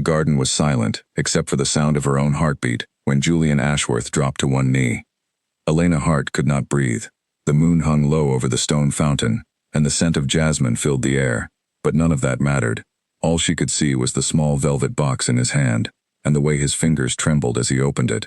garden was silent, except for the sound of her own heartbeat, when Julian Ashworth dropped to one knee. Elena Hart could not breathe. The moon hung low over the stone fountain, and the scent of jasmine filled the air, but none of that mattered. All she could see was the small velvet box in his hand, and the way his fingers trembled as he opened it.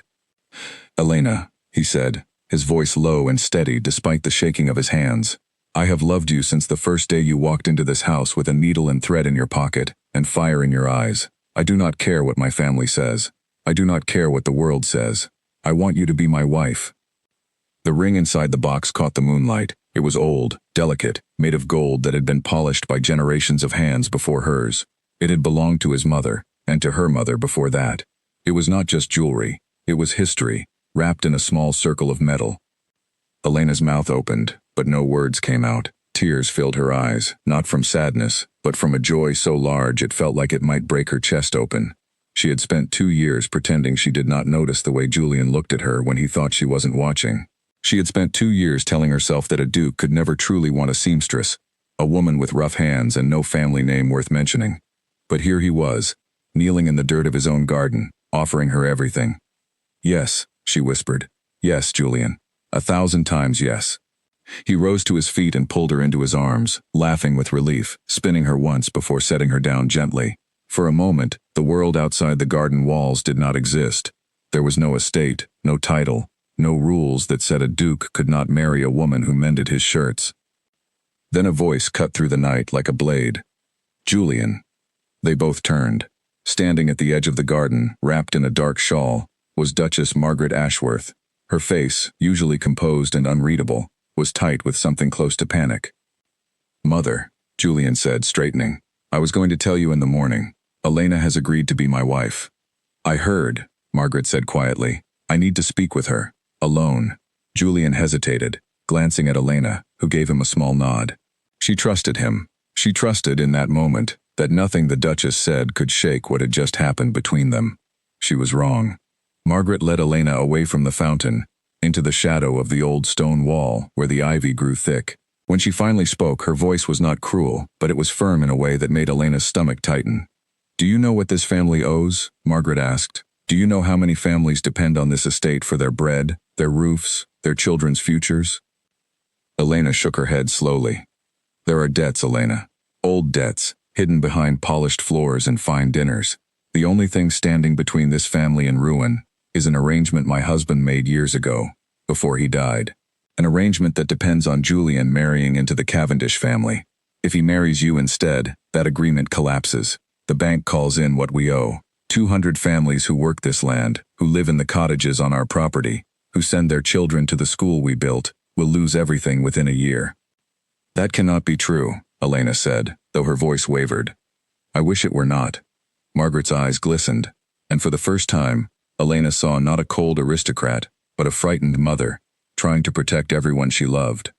"Elena," he said, his voice low and steady despite the shaking of his hands. "I have loved you since the first day you walked into this house with a needle and thread in your pocket, and fire in your eyes. I do not care what my family says. I do not care what the world says. I want you to be my wife." The ring inside the box caught the moonlight. It was old, delicate, made of gold that had been polished by generations of hands before hers. It had belonged to his mother, and to her mother before that. It was not just jewelry. It was history, wrapped in a small circle of metal. Elena's mouth opened, but no words came out. Tears filled her eyes, not from sadness, but from a joy so large it felt like it might break her chest open. She had spent 2 years pretending she did not notice the way Julian looked at her when he thought she wasn't watching. She had spent 2 years telling herself that a duke could never truly want a seamstress, a woman with rough hands and no family name worth mentioning. But here he was, kneeling in the dirt of his own garden, offering her everything. "Yes," she whispered. "Yes, Julian. 1,000 times yes." He rose to his feet and pulled her into his arms, laughing with relief, spinning her once before setting her down gently. For a moment, the world outside the garden walls did not exist. There was no estate, no title, no rules that said a duke could not marry a woman who mended his shirts. Then a voice cut through the night like a blade. "Julian." They both turned. Standing at the edge of the garden, wrapped in a dark shawl, was Duchess Margaret Ashworth. Her face, usually composed and unreadable, was tight with something close to panic. "Mother," Julian said, straightening, "I was going to tell you in the morning. Elena has agreed to be my wife." "I heard," Margaret said quietly. "I need to speak with her. Alone." Julian hesitated, glancing at Elena, who gave him a small nod. She trusted him. She trusted in that moment that nothing the Duchess said could shake what had just happened between them. She was wrong. Margaret led Elena away from the fountain, into the shadow of the old stone wall where the ivy grew thick. When she finally spoke, her voice was not cruel, but it was firm in a way that made Elena's stomach tighten. "Do you know what this family owes?" Margaret asked. "Do you know how many families depend on this estate for their bread, their roofs, their children's futures?" Elena shook her head slowly. "There are debts, Elena. Old debts, hidden behind polished floors and fine dinners. The only thing standing between this family and ruin is an arrangement my husband made years ago, before he died. An arrangement that depends on Julian marrying into the Cavendish family. If he marries you instead, that agreement collapses. The bank calls in what we owe. 200 families who work this land, who live in the cottages on our property, who send their children to the school we built, will lose everything within a year." "That cannot be true," Elena said, though her voice wavered. "I wish it were not." Margaret's eyes glistened, and for the first time, Elena saw not a cold aristocrat, but a frightened mother, trying to protect everyone she loved.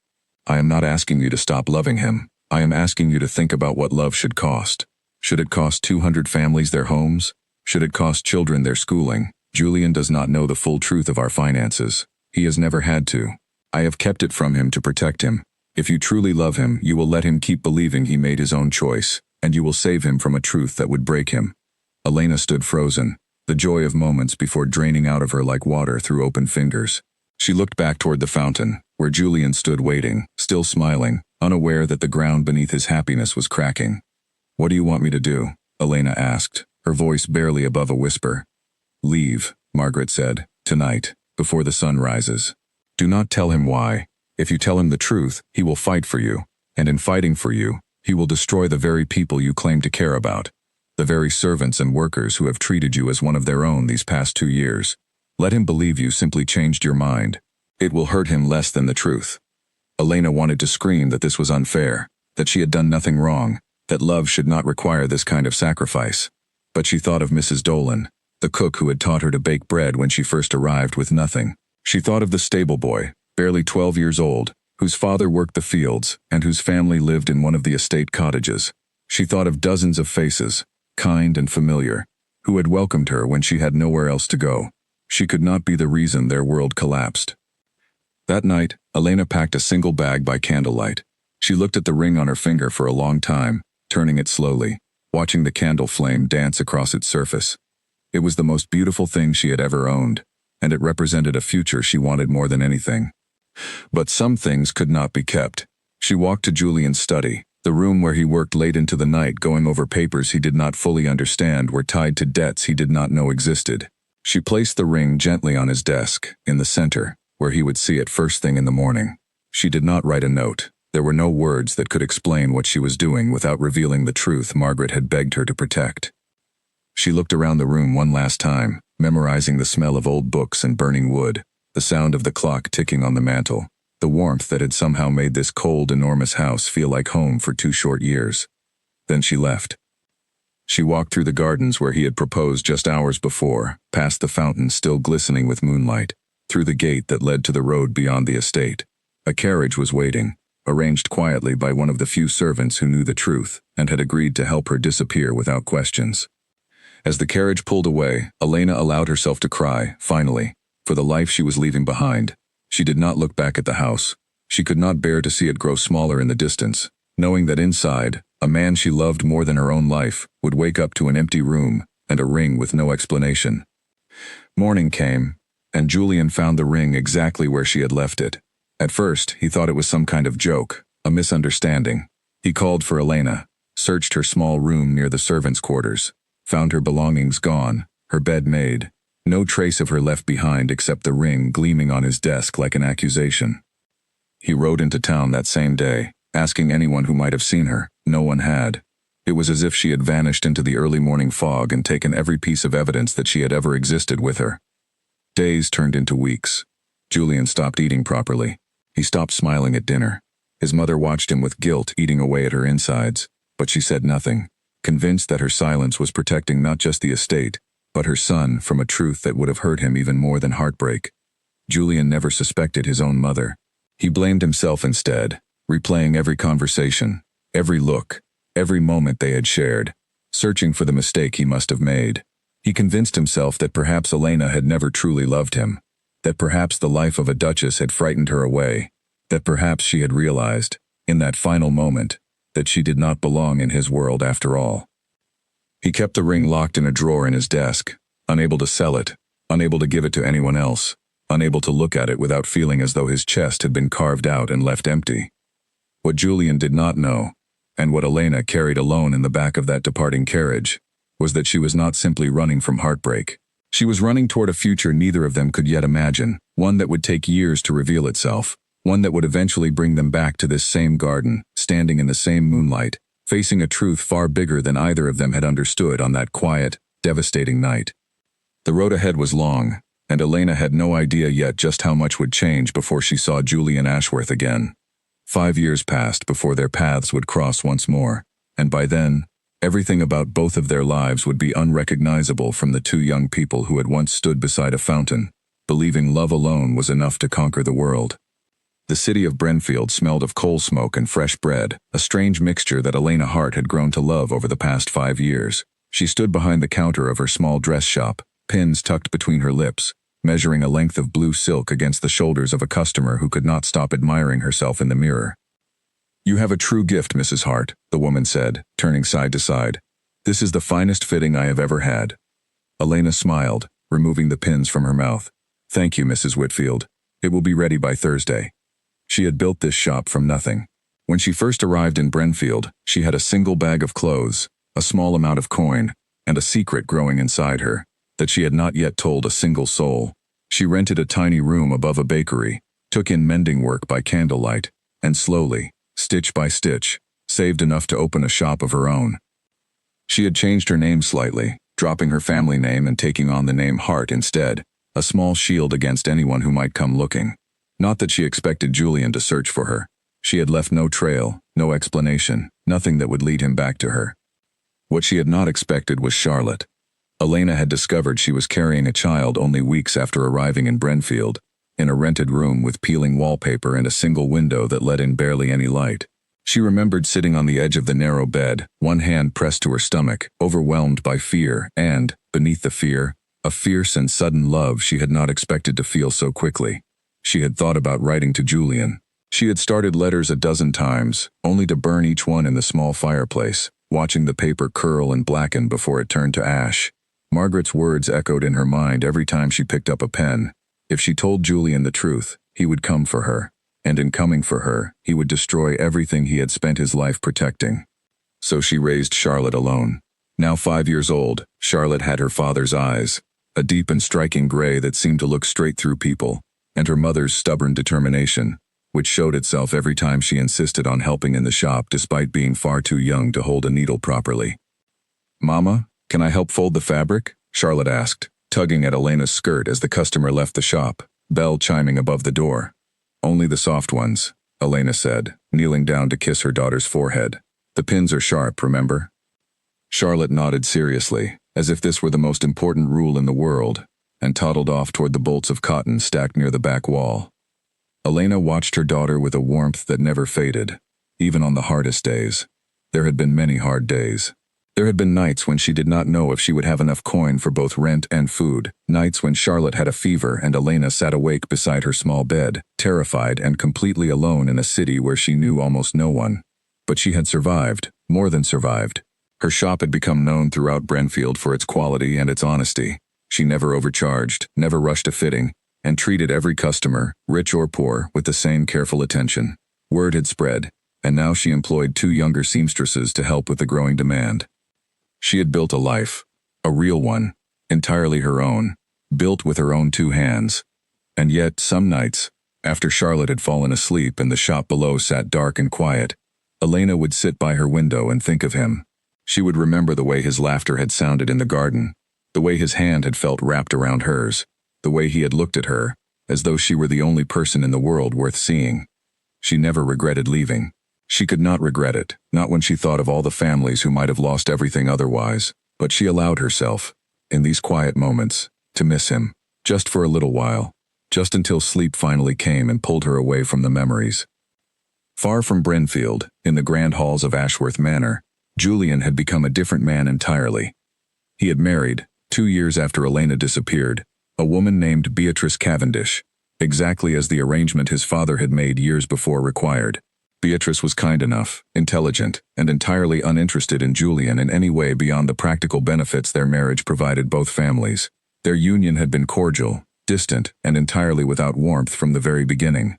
"I am not asking you to stop loving him. I am asking you to think about what love should cost. Should it cost 200 families their homes? Should it cost children their schooling? Julian does not know the full truth of our finances. He has never had to. I have kept it from him to protect him. If you truly love him, you will let him keep believing he made his own choice, and you will save him from a truth that would break him." Elena stood frozen, the joy of moments before draining out of her like water through open fingers. She looked back toward the fountain, where Julian stood waiting, still smiling, unaware that the ground beneath his happiness was cracking. "What do you want me to do?" Elena asked, her voice barely above a whisper. "Leave," Margaret said, "tonight, before the sun rises. Do not tell him why. If you tell him the truth, he will fight for you, and in fighting for you, he will destroy the very people you claim to care about, the very servants and workers who have treated you as one of their own these past 2 years. Let him believe you simply changed your mind. It will hurt him less than the truth." Elena wanted to scream that this was unfair, that she had done nothing wrong, that love should not require this kind of sacrifice. But she thought of Mrs. Dolan, the cook who had taught her to bake bread when she first arrived with nothing. She thought of the stable boy, barely 12 years old, whose father worked the fields and whose family lived in one of the estate cottages. She thought of dozens of faces, kind and familiar, who had welcomed her when she had nowhere else to go. She could not be the reason their world collapsed. That night, Elena packed a single bag by candlelight. She looked at the ring on her finger for a long time, turning it slowly. watching the candle flame dance across its surface. It was the most beautiful thing she had ever owned, and it represented a future she wanted more than anything. But some things could not be kept. She walked to Julian's study, the room where he worked late into the night going over papers he did not fully understand were tied to debts he did not know existed. She placed the ring gently on his desk, in the center, where he would see it first thing in the morning. She did not write a note. There were no words that could explain what she was doing without revealing the truth Margaret had begged her to protect. She looked around the room one last time, memorizing the smell of old books and burning wood, the sound of the clock ticking on the mantel, the warmth that had somehow made this cold, enormous house feel like home for 2 short years. Then she left. She walked through the gardens where he had proposed just hours before, past the fountain still glistening with moonlight, through the gate that led to the road beyond the estate. A carriage was waiting, arranged quietly by one of the few servants who knew the truth and had agreed to help her disappear without questions. As the carriage pulled away, Elena allowed herself to cry, finally, for the life she was leaving behind. She did not look back at the house. She could not bear to see it grow smaller in the distance, knowing that inside, a man she loved more than her own life would wake up to an empty room and a ring with no explanation. Morning came, and Julian found the ring exactly where she had left it. At first, he thought it was some kind of joke, a misunderstanding. He called for Elena, searched her small room near the servants' quarters, found her belongings gone, her bed made, no trace of her left behind except the ring gleaming on his desk like an accusation. He rode into town that same day, asking anyone who might have seen her. No one had. It was as if she had vanished into the early morning fog and taken every piece of evidence that she had ever existed with her. Days turned into weeks. Julian stopped eating properly. He stopped smiling at dinner. His mother watched him with guilt eating away at her insides, but she said nothing, convinced that her silence was protecting not just the estate, but her son from a truth that would have hurt him even more than heartbreak. Julian never suspected his own mother. He blamed himself instead, replaying every conversation, every look, every moment they had shared, searching for the mistake he must have made. He convinced himself that perhaps Elena had never truly loved him, that perhaps the life of a duchess had frightened her away, that perhaps she had realized, in that final moment, that she did not belong in his world after all. He kept the ring locked in a drawer in his desk, unable to sell it, unable to give it to anyone else, unable to look at it without feeling as though his chest had been carved out and left empty. What Julian did not know, and what Elena carried alone in the back of that departing carriage, was that she was not simply running from heartbreak. She was running toward a future neither of them could yet imagine, one that would take years to reveal itself, one that would eventually bring them back to this same garden, standing in the same moonlight, facing a truth far bigger than either of them had understood on that quiet, devastating night. The road ahead was long, and Elena had no idea yet just how much would change before she saw Julian Ashworth again. 5 years passed before their paths would cross once more, and by then, everything about both of their lives would be unrecognizable from the two young people who had once stood beside a fountain, believing love alone was enough to conquer the world. The city of Brenfield smelled of coal smoke and fresh bread, a strange mixture that Elena Hart had grown to love over the past 5 years. She stood behind the counter of her small dress shop, pins tucked between her lips, measuring a length of blue silk against the shoulders of a customer who could not stop admiring herself in the mirror. "You have a true gift, Mrs. Hart," the woman said, turning side to side. "This is the finest fitting I have ever had." Elena smiled, removing the pins from her mouth. "Thank you, Mrs. Whitfield. It will be ready by Thursday." She had built this shop from nothing. When she first arrived in Brenfield, she had a single bag of clothes, a small amount of coin, and a secret growing inside her that she had not yet told a single soul. She rented a tiny room above a bakery, took in mending work by candlelight, and slowly, stitch by stitch, saved enough to open a shop of her own. She had changed her name slightly, dropping her family name and taking on the name Hart instead, a small shield against anyone who might come looking. Not that she expected Julian to search for her. She had left no trail, no explanation, nothing that would lead him back to her. What she had not expected was Charlotte. Elena had discovered she was carrying a child only weeks after arriving in Brenfield, in a rented room with peeling wallpaper and a single window that let in barely any light. She remembered sitting on the edge of the narrow bed, one hand pressed to her stomach, overwhelmed by fear and, beneath the fear, a fierce and sudden love she had not expected to feel so quickly. She had thought about writing to Julian. She had started letters a dozen times, only to burn each one in the small fireplace, watching the paper curl and blacken before it turned to ash. Margaret's words echoed in her mind every time she picked up a pen. If she told Julian the truth, he would come for her. And in coming for her, he would destroy everything he had spent his life protecting. So she raised Charlotte alone. Now 5 years old, Charlotte had her father's eyes, a deep and striking gray that seemed to look straight through people, and her mother's stubborn determination, which showed itself every time she insisted on helping in the shop despite being far too young to hold a needle properly. "Mama, can I help fold the fabric?" Charlotte asked, tugging at Elena's skirt as the customer left the shop, bell chiming above the door. "Only the soft ones," Elena said, kneeling down to kiss her daughter's forehead. "The pins are sharp, remember?" Charlotte nodded seriously, as if this were the most important rule in the world, and toddled off toward the bolts of cotton stacked near the back wall. Elena watched her daughter with a warmth that never faded, even on the hardest days. There had been many hard days. There had been nights when she did not know if she would have enough coin for both rent and food, nights when Charlotte had a fever and Elena sat awake beside her small bed, terrified and completely alone in a city where she knew almost no one. But she had survived, more than survived. Her shop had become known throughout Brenfield for its quality and its honesty. She never overcharged, never rushed a fitting, and treated every customer, rich or poor, with the same careful attention. Word had spread, and now she employed 2 younger seamstresses to help with the growing demand. She had built a life, a real one, entirely her own, built with her own 2 hands. And yet, some nights, after Charlotte had fallen asleep and the shop below sat dark and quiet, Elena would sit by her window and think of him. She would remember the way his laughter had sounded in the garden, the way his hand had felt wrapped around hers, the way he had looked at her, as though she were the only person in the world worth seeing. She never regretted leaving. She could not regret it, not when she thought of all the families who might have lost everything otherwise, but she allowed herself, in these quiet moments, to miss him, just for a little while, just until sleep finally came and pulled her away from the memories. Far from Brenfield, in the grand halls of Ashworth Manor, Julian had become a different man entirely. He had married, 2 years after Elena disappeared, a woman named Beatrice Cavendish, exactly as the arrangement his father had made years before required. Beatrice was kind enough, intelligent, and entirely uninterested in Julian in any way beyond the practical benefits their marriage provided both families. Their union had been cordial, distant, and entirely without warmth from the very beginning.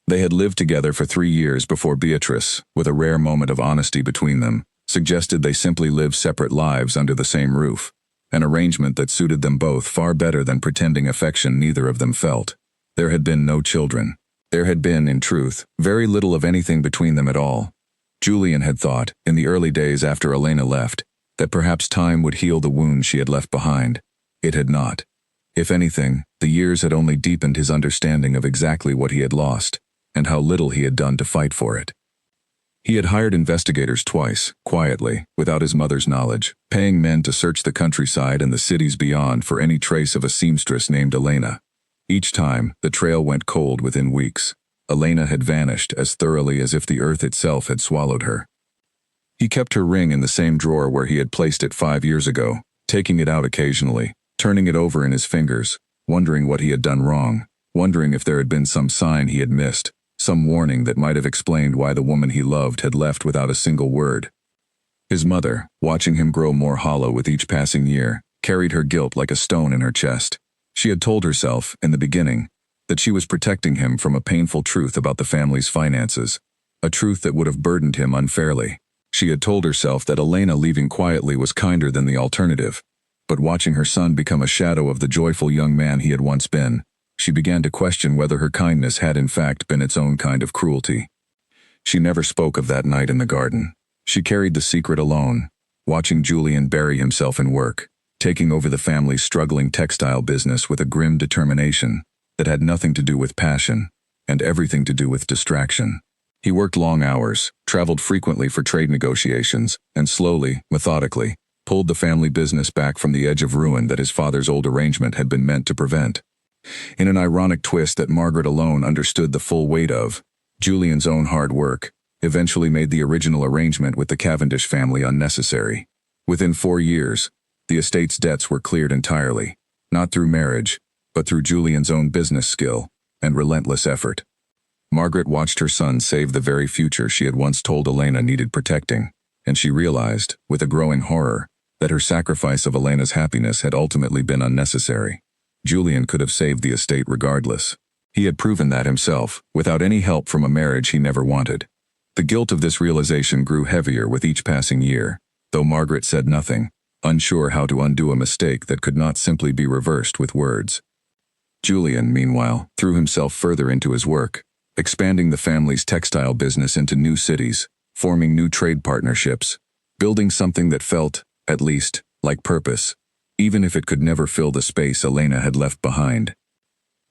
They had lived together for 3 years before Beatrice, with a rare moment of honesty between them, suggested they simply live separate lives under the same roof, an arrangement that suited them both far better than pretending affection neither of them felt. There had been no children. There had been, in truth, very little of anything between them at all. Julian had thought, in the early days after Elena left, that perhaps time would heal the wounds she had left behind. It had not. If anything, the years had only deepened his understanding of exactly what he had lost, and how little he had done to fight for it. He had hired investigators twice, quietly, without his mother's knowledge, paying men to search the countryside and the cities beyond for any trace of a seamstress named Elena. Each time, the trail went cold within weeks. Elena had vanished as thoroughly as if the earth itself had swallowed her. He kept her ring in the same drawer where he had placed it 5 years ago, taking it out occasionally, turning it over in his fingers, wondering what he had done wrong, wondering if there had been some sign he had missed, some warning that might have explained why the woman he loved had left without a single word. His mother, watching him grow more hollow with each passing year, carried her guilt like a stone in her chest. She had told herself, in the beginning, that she was protecting him from a painful truth about the family's finances, a truth that would have burdened him unfairly. She had told herself that Elena leaving quietly was kinder than the alternative, but watching her son become a shadow of the joyful young man he had once been, she began to question whether her kindness had in fact been its own kind of cruelty. She never spoke of that night in the garden. She carried the secret alone, watching Julian bury himself in work, taking over the family's struggling textile business with a grim determination that had nothing to do with passion and everything to do with distraction. He worked long hours, traveled frequently for trade negotiations, and slowly, methodically, pulled the family business back from the edge of ruin that his father's old arrangement had been meant to prevent. In an ironic twist that Margaret alone understood the full weight of, Julian's own hard work eventually made the original arrangement with the Cavendish family unnecessary. Within 4 years, the estate's debts were cleared entirely, not through marriage, but through Julian's own business skill and relentless effort. Margaret watched her son save the very future she had once told Elena needed protecting, and she realized, with a growing horror, that her sacrifice of Elena's happiness had ultimately been unnecessary. Julian could have saved the estate regardless. He had proven that himself, without any help from a marriage he never wanted. The guilt of this realization grew heavier with each passing year, though Margaret said nothing, unsure how to undo a mistake that could not simply be reversed with words. Julian, meanwhile, threw himself further into his work, expanding the family's textile business into new cities, forming new trade partnerships, building something that felt, at least, like purpose, even if it could never fill the space Elena had left behind.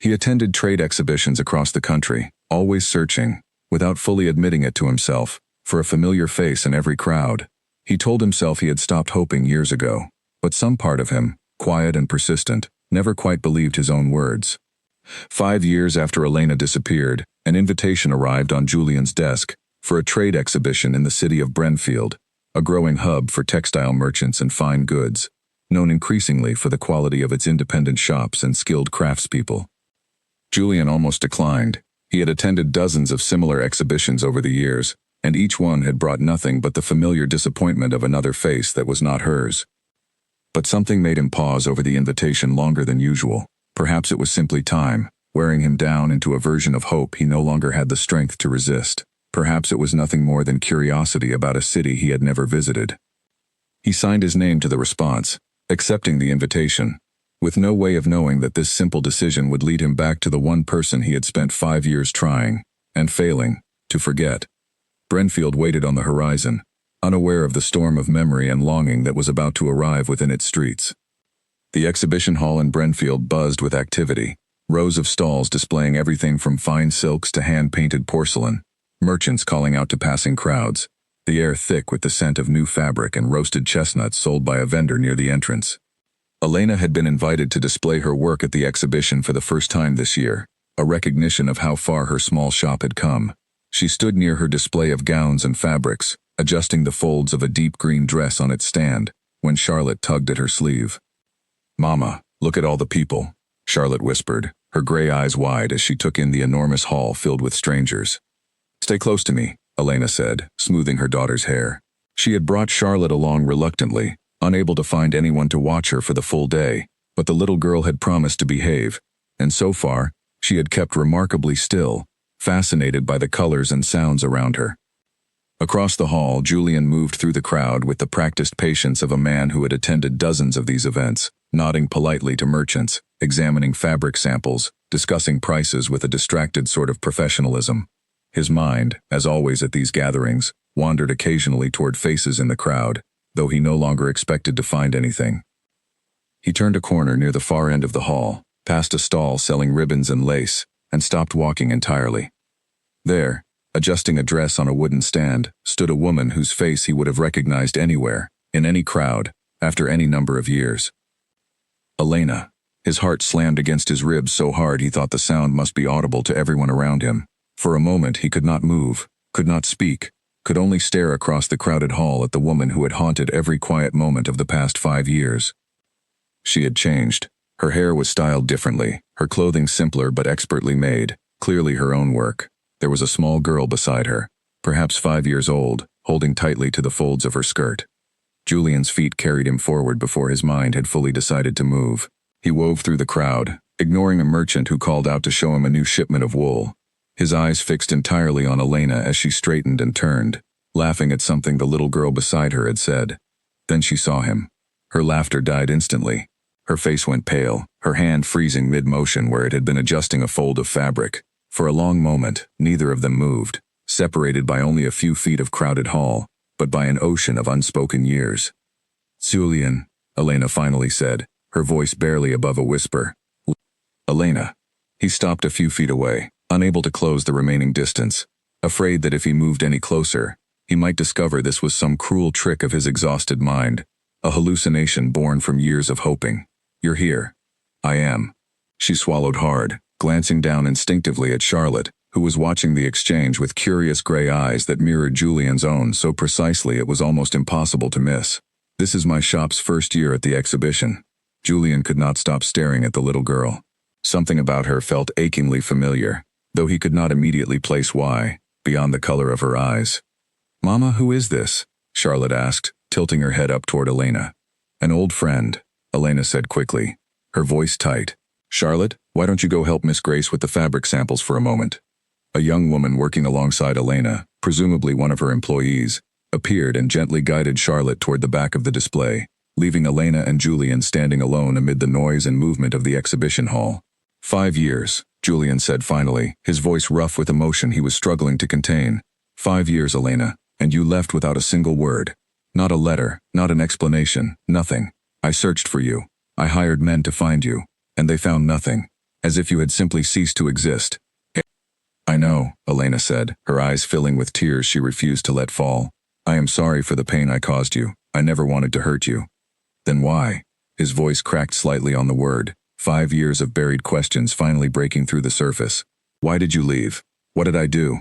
He attended trade exhibitions across the country, always searching, without fully admitting it to himself, for a familiar face in every crowd. He told himself he had stopped hoping years ago, but some part of him, quiet and persistent, never quite believed his own words. 5 years after Elena disappeared, an invitation arrived on Julian's desk for a trade exhibition in the city of Brenfield, a growing hub for textile merchants and fine goods, known increasingly for the quality of its independent shops and skilled craftspeople. Julian almost declined. He had attended dozens of similar exhibitions over the years, and each one had brought nothing but the familiar disappointment of another face that was not hers. But something made him pause over the invitation longer than usual. Perhaps it was simply time, wearing him down into a version of hope he no longer had the strength to resist. Perhaps it was nothing more than curiosity about a city he had never visited. He signed his name to the response, accepting the invitation, with no way of knowing that this simple decision would lead him back to the one person he had spent 5 years trying, and failing, to forget. Brenfield waited on the horizon, unaware of the storm of memory and longing that was about to arrive within its streets. The exhibition hall in Brenfield buzzed with activity, rows of stalls displaying everything from fine silks to hand-painted porcelain, merchants calling out to passing crowds, the air thick with the scent of new fabric and roasted chestnuts sold by a vendor near the entrance. Elena had been invited to display her work at the exhibition for the first time this year, a recognition of how far her small shop had come. She stood near her display of gowns and fabrics, adjusting the folds of a deep green dress on its stand, when Charlotte tugged at her sleeve. "Mama, look at all the people," Charlotte whispered, her gray eyes wide as she took in the enormous hall filled with strangers. "Stay close to me," Elena said, smoothing her daughter's hair. She had brought Charlotte along reluctantly, unable to find anyone to watch her for the full day, but the little girl had promised to behave, and so far, she had kept remarkably still, fascinated by the colors and sounds around her. Across the hall, Julian moved through the crowd with the practiced patience of a man who had attended dozens of these events, nodding politely to merchants, examining fabric samples, discussing prices with a distracted sort of professionalism. His mind, as always at these gatherings, wandered occasionally toward faces in the crowd, though he no longer expected to find anything. He turned a corner near the far end of the hall, past a stall selling ribbons and lace, and stopped walking entirely. There, adjusting a dress on a wooden stand, stood a woman whose face he would have recognized anywhere, in any crowd, after any number of years. Elena. His heart slammed against his ribs so hard he thought the sound must be audible to everyone around him. For a moment he could not move, could not speak, could only stare across the crowded hall at the woman who had haunted every quiet moment of the past 5 years. She had changed. Her hair was styled differently, her clothing simpler but expertly made, clearly her own work. There was a small girl beside her, perhaps 5 years old, holding tightly to the folds of her skirt. Julian's feet carried him forward before his mind had fully decided to move. He wove through the crowd, ignoring a merchant who called out to show him a new shipment of wool. His eyes fixed entirely on Elena as she straightened and turned, laughing at something the little girl beside her had said. Then she saw him. Her laughter died instantly. Her face went pale, her hand freezing mid-motion where it had been adjusting a fold of fabric. For a long moment, neither of them moved, separated by only a few feet of crowded hall, but by an ocean of unspoken years. "Julian," Elena finally said, her voice barely above a whisper. "Elena." He stopped a few feet away, unable to close the remaining distance, afraid that if he moved any closer, he might discover this was some cruel trick of his exhausted mind, a hallucination born from years of hoping. "You're here." "I am." She swallowed hard, glancing down instinctively at Charlotte, who was watching the exchange with curious gray eyes that mirrored Julian's own so precisely it was almost impossible to miss. "This is my shop's first year at the exhibition." Julian could not stop staring at the little girl. Something about her felt achingly familiar, though he could not immediately place why, beyond the color of her eyes. "Mama, who is this?" Charlotte asked, tilting her head up toward Elena. An old friend, Elena said quickly, her voice tight. Charlotte, why don't you go help Miss Grace with the fabric samples for a moment? A young woman working alongside Elena, presumably one of her employees, appeared and gently guided Charlotte toward the back of the display, leaving Elena and Julian standing alone amid the noise and movement of the exhibition hall. 5 years, Julian said finally, his voice rough with emotion he was struggling to contain. 5 years, Elena, and you left without a single word. Not a letter, not an explanation, nothing. I searched for you. I hired men to find you, and they found nothing, as if you had simply ceased to exist. I know, Elena said, her eyes filling with tears she refused to let fall. I am sorry for the pain I caused you. I never wanted to hurt you. Then why? His voice cracked slightly on the word, 5 years of buried questions finally breaking through the surface. Why did you leave? What did I do?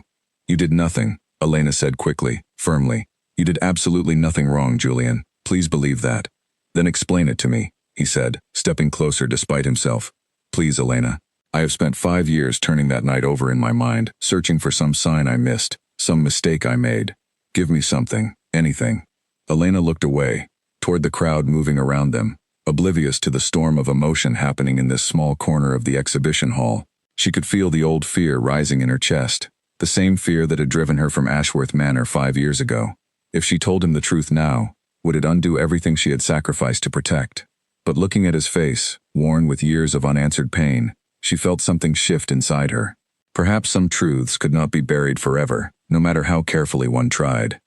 You did nothing, Elena said quickly, firmly. You did absolutely nothing wrong, Julian. Please believe that. Then explain it to me, he said, stepping closer despite himself. Please, Elena. I have spent 5 years turning that night over in my mind, searching for some sign I missed, some mistake I made. Give me something, anything. Elena looked away, toward the crowd moving around them, oblivious to the storm of emotion happening in this small corner of the exhibition hall. She could feel the old fear rising in her chest, the same fear that had driven her from Ashworth Manor 5 years ago. If she told him the truth now, would it undo everything she had sacrificed to protect? But looking at his face, worn with years of unanswered pain, she felt something shift inside her. Perhaps some truths could not be buried forever, no matter how carefully one tried.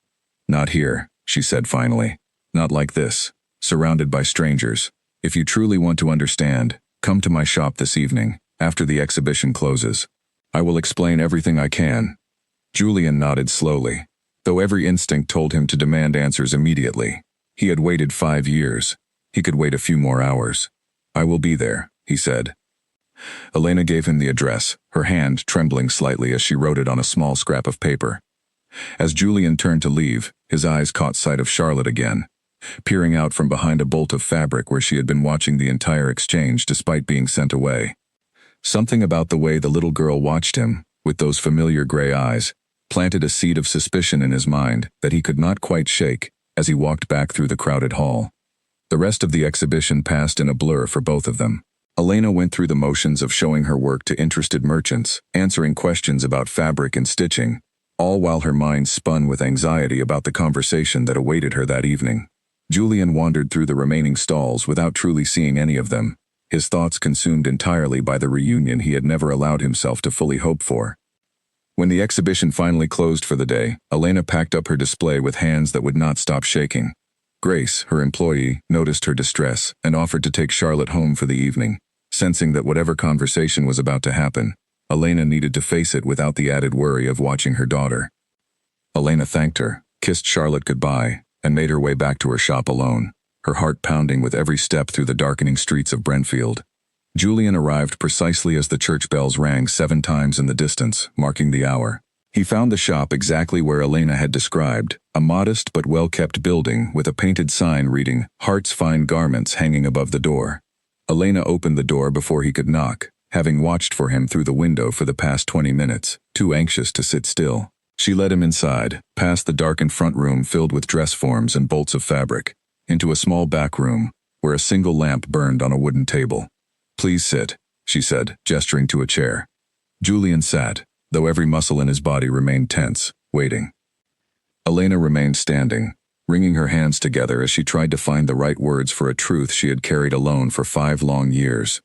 Not here, she said finally. Not like this, surrounded by strangers. If you truly want to understand, come to my shop this evening, after the exhibition closes. I will explain everything I can. Julian nodded slowly, though every instinct told him to demand answers immediately. He had waited 5 years. He could wait a few more hours. I will be there, he said. Elena gave him the address, her hand trembling slightly as she wrote it on a small scrap of paper. As Julian turned to leave, his eyes caught sight of Charlotte again, peering out from behind a bolt of fabric where she had been watching the entire exchange despite being sent away. Something about the way the little girl watched him, with those familiar gray eyes, planted a seed of suspicion in his mind that he could not quite shake as he walked back through the crowded hall. The rest of the exhibition passed in a blur for both of them. Elena went through the motions of showing her work to interested merchants, answering questions about fabric and stitching, all while her mind spun with anxiety about the conversation that awaited her that evening. Julian wandered through the remaining stalls without truly seeing any of them, his thoughts consumed entirely by the reunion he had never allowed himself to fully hope for. When the exhibition finally closed for the day, Elena packed up her display with hands that would not stop shaking. Grace, her employee, noticed her distress and offered to take Charlotte home for the evening, sensing that whatever conversation was about to happen, Elena needed to face it without the added worry of watching her daughter. Elena thanked her, kissed Charlotte goodbye, and made her way back to her shop alone, her heart pounding with every step through the darkening streets of Brentfield. Julian arrived precisely as the church bells rang 7 times in the distance, marking the hour. He found the shop exactly where Elena had described, a modest but well-kept building with a painted sign reading, "Heart's Fine Garments," hanging above the door. Elena opened the door before he could knock, having watched for him through the window for the past 20 minutes, too anxious to sit still. She led him inside, past the darkened front room filled with dress forms and bolts of fabric, into a small back room, where a single lamp burned on a wooden table. "Please sit," she said, gesturing to a chair. Julian sat, though every muscle in his body remained tense, waiting. Elena remained standing, wringing her hands together as she tried to find the right words for a truth she had carried alone for 5 long years.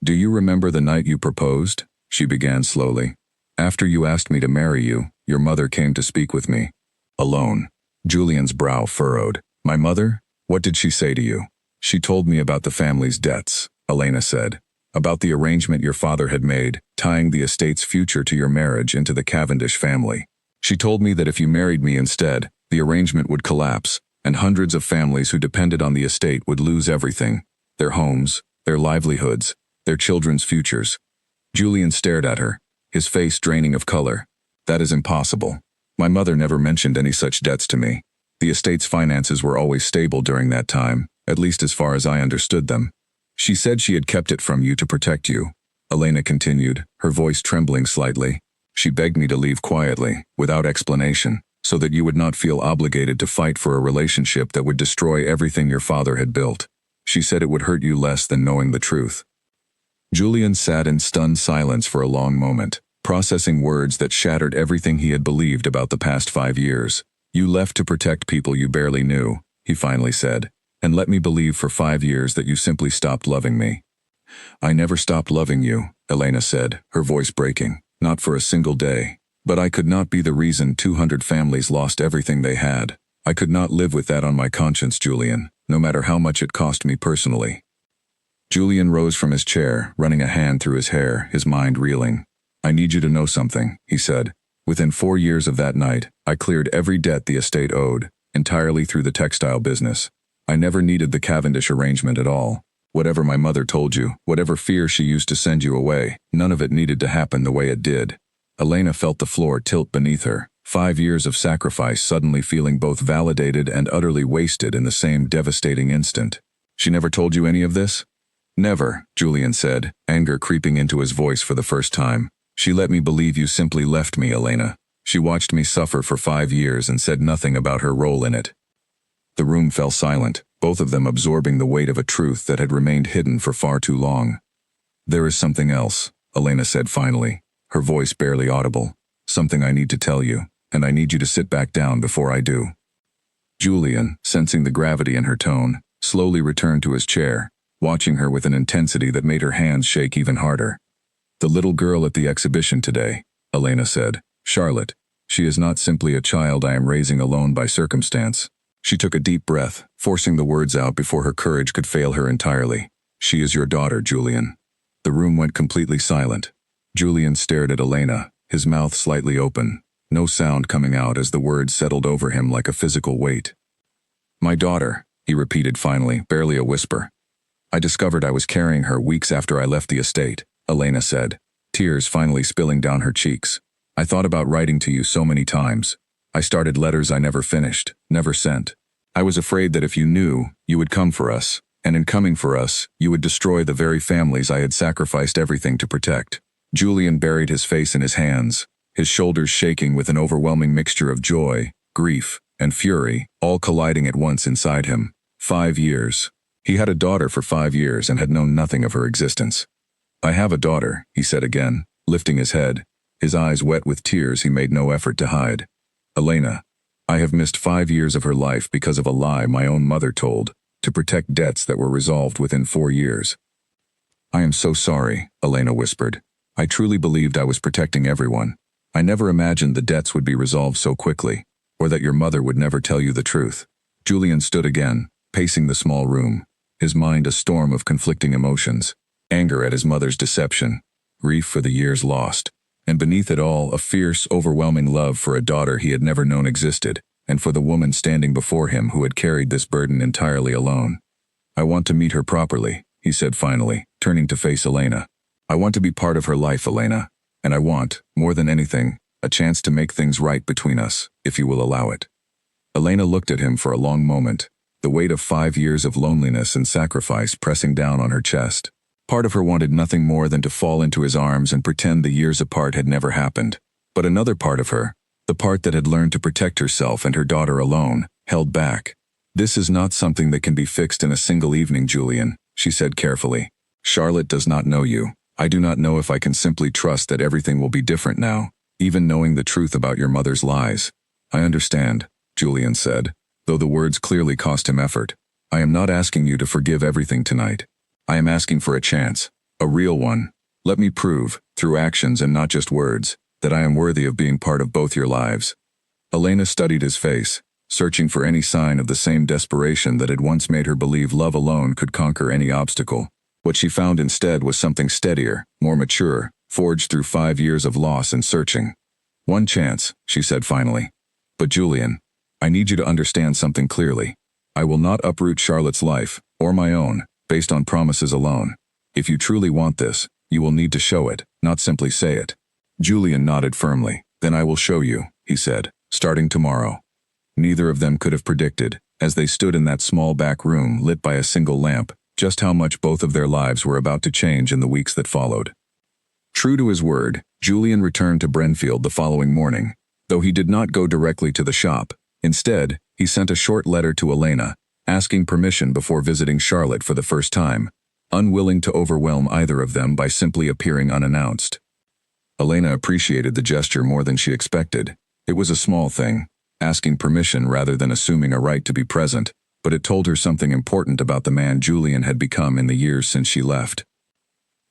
"Do you remember the night you proposed?" she began slowly. "After you asked me to marry you, your mother came to speak with me." Alone. Julian's brow furrowed. "My mother? What did she say to you?" "She told me about the family's debts," Elena said. "About the arrangement your father had made, tying the estate's future to your marriage into the Cavendish family. She told me that if you married me instead, the arrangement would collapse, and hundreds of families who depended on the estate would lose everything, their homes, their livelihoods, their children's futures." Julian stared at her, his face draining of color. "That is impossible. My mother never mentioned any such debts to me. The estate's finances were always stable during that time, at least as far as I understood them. She said she had kept it from you to protect you," Elena continued, her voice trembling slightly. "She begged me to leave quietly, without explanation, so that you would not feel obligated to fight for a relationship that would destroy everything your father had built. She said it would hurt you less than knowing the truth. Julian sat in stunned silence for a long moment, processing words that shattered everything he had believed about the past 5 years. You left to protect people you barely knew, he finally said, and let me believe for 5 years that you simply stopped loving me. I never stopped loving you, Elena said, her voice breaking, not for a single day. But I could not be the reason 200 families lost everything they had. I could not live with that on my conscience, Julian, no matter how much it cost me personally. Julian rose from his chair, running a hand through his hair, his mind reeling. I need you to know something, he said. Within 4 years of that night, I cleared every debt the estate owed, entirely through the textile business. I never needed the Cavendish arrangement at all. Whatever my mother told you, whatever fear she used to send you away, none of it needed to happen the way it did. Elena felt the floor tilt beneath her, 5 years of sacrifice suddenly feeling both validated and utterly wasted in the same devastating instant. She never told you any of this? Never, Julian said, anger creeping into his voice for the first time. She let me believe you simply left me, Elena. She watched me suffer for 5 years and said nothing about her role in it. The room fell silent, both of them absorbing the weight of a truth that had remained hidden for far too long. There is something else, Elena said finally, her voice barely audible. Something I need to tell you, and I need you to sit back down before I do. Julian, sensing the gravity in her tone, slowly returned to his chair, watching her with an intensity that made her hands shake even harder. The little girl at the exhibition today, Elena said, Charlotte. She is not simply a child I am raising alone by circumstance. She took a deep breath, forcing the words out before her courage could fail her entirely. She is your daughter, Julian. The room went completely silent. Julian stared at Elena, his mouth slightly open, no sound coming out as the words settled over him like a physical weight. My daughter, he repeated finally, barely a whisper. I discovered I was carrying her weeks after I left the estate, Elena said, tears finally spilling down her cheeks. I thought about writing to you so many times. I started letters I never finished, never sent. I was afraid that if you knew, you would come for us, and in coming for us, you would destroy the very families I had sacrificed everything to protect. Julian buried his face in his hands, his shoulders shaking with an overwhelming mixture of joy, grief, and fury, all colliding at once inside him. 5 years. He had a daughter for 5 years and had known nothing of her existence. I have a daughter, he said again, lifting his head, his eyes wet with tears he made no effort to hide. Elena, I have missed 5 years of her life because of a lie my own mother told, to protect debts that were resolved within 4 years. I am so sorry, Elena whispered. I truly believed I was protecting everyone. I never imagined the debts would be resolved so quickly, or that your mother would never tell you the truth. Julian stood again, pacing the small room, his mind a storm of conflicting emotions, anger at his mother's deception, grief for the years lost, and beneath it all a fierce, overwhelming love for a daughter he had never known existed, and for the woman standing before him who had carried this burden entirely alone. I want to meet her properly, he said finally, turning to face Elena. I want to be part of her life, Elena, and I want, more than anything, a chance to make things right between us, if you will allow it. Elena looked at him for a long moment, the weight of 5 years of loneliness and sacrifice pressing down on her chest. Part of her wanted nothing more than to fall into his arms and pretend the years apart had never happened. But another part of her, the part that had learned to protect herself and her daughter alone, held back. This is not something that can be fixed in a single evening, Julian, she said carefully. Charlotte does not know you. I do not know if I can simply trust that everything will be different now, even knowing the truth about your mother's lies. I understand, Julian said, though the words clearly cost him effort. I am not asking you to forgive everything tonight. I am asking for a chance, a real one. Let me prove, through actions and not just words, that I am worthy of being part of both your lives. Elena studied his face, searching for any sign of the same desperation that had once made her believe love alone could conquer any obstacle. What she found instead was something steadier, more mature, forged through 5 years of loss and searching. One chance, she said finally. But Julian, I need you to understand something clearly. I will not uproot Charlotte's life, or my own, based on promises alone. If you truly want this, you will need to show it, not simply say it. Julian nodded firmly. Then I will show you, he said, starting tomorrow. Neither of them could have predicted, as they stood in that small back room lit by a single lamp, just how much both of their lives were about to change in the weeks that followed. True to his word, Julian returned to Brenfield the following morning, Though he did not go directly to the shop, instead, he sent a short letter to Elena, asking permission before visiting Charlotte for the first time, unwilling to overwhelm either of them by simply appearing unannounced. Elena appreciated the gesture more than she expected. It was a small thing, asking permission rather than assuming a right to be present, but it told her something important about the man Julian had become in the years since she left.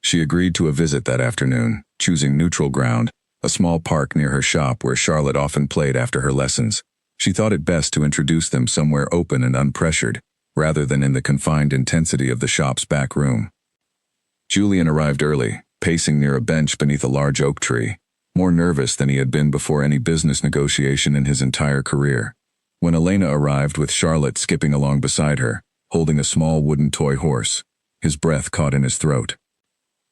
She agreed to a visit that afternoon, choosing neutral ground, a small park near her shop where Charlotte often played after her lessons. She thought it best to introduce them somewhere open and unpressured, rather than in the confined intensity of the shop's back room. Julian arrived early, pacing near a bench beneath a large oak tree, more nervous than he had been before any business negotiation in his entire career. When Elena arrived with Charlotte skipping along beside her, holding a small wooden toy horse, his breath caught in his throat.